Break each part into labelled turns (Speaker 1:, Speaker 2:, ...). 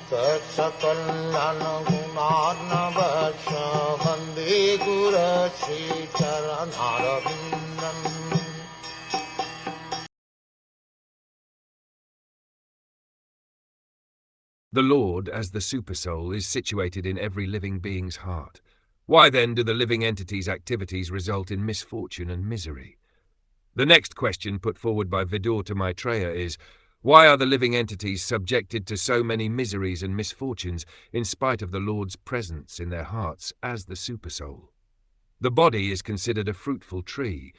Speaker 1: Saksakalyan gunarnavasya Vande Guru Sri Charanaravindan.
Speaker 2: The Lord, as the Supersoul, is situated in every living being's heart. Why then do the living entity's activities result in misfortune and misery? The next question put forward by Vidur to Maitreya is, why are the living entities subjected to so many miseries and misfortunes in spite of the Lord's presence in their hearts as the Supersoul? The body is considered a fruitful tree,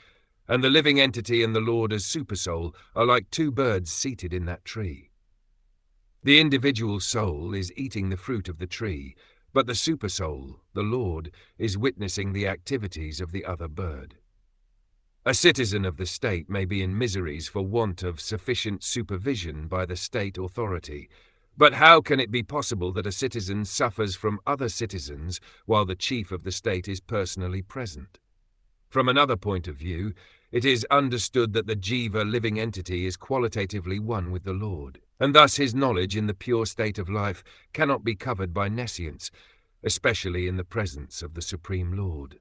Speaker 2: and the living entity and the Lord as Supersoul are like two birds seated in that tree. The individual soul is eating the fruit of the tree, but the Supersoul, the Lord, is witnessing the activities of the other bird. A citizen of the state may be in miseries for want of sufficient supervision by the state authority, but how can it be possible that a citizen suffers from other citizens while the chief of the state is personally present? From another point of view, it is understood that the jiva living entity is qualitatively one with the Lord, and thus his knowledge in the pure state of life cannot be covered by nescience, especially in the presence of the Supreme Lord.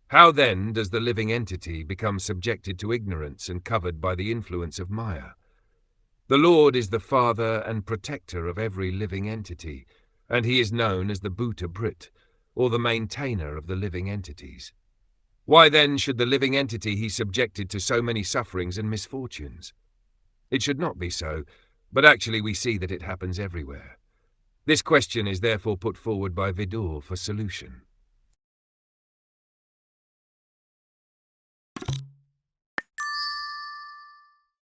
Speaker 2: How then does the living entity become subjected to ignorance and covered by the influence of Maya? The Lord is the father and protector of every living entity, and he is known as the Bhuta Brit, or the maintainer of the living entities. Why then should the living entity be subjected to so many sufferings and misfortunes? It should not be so, but actually we see that it happens everywhere. This question is therefore put forward by Vidur for solution.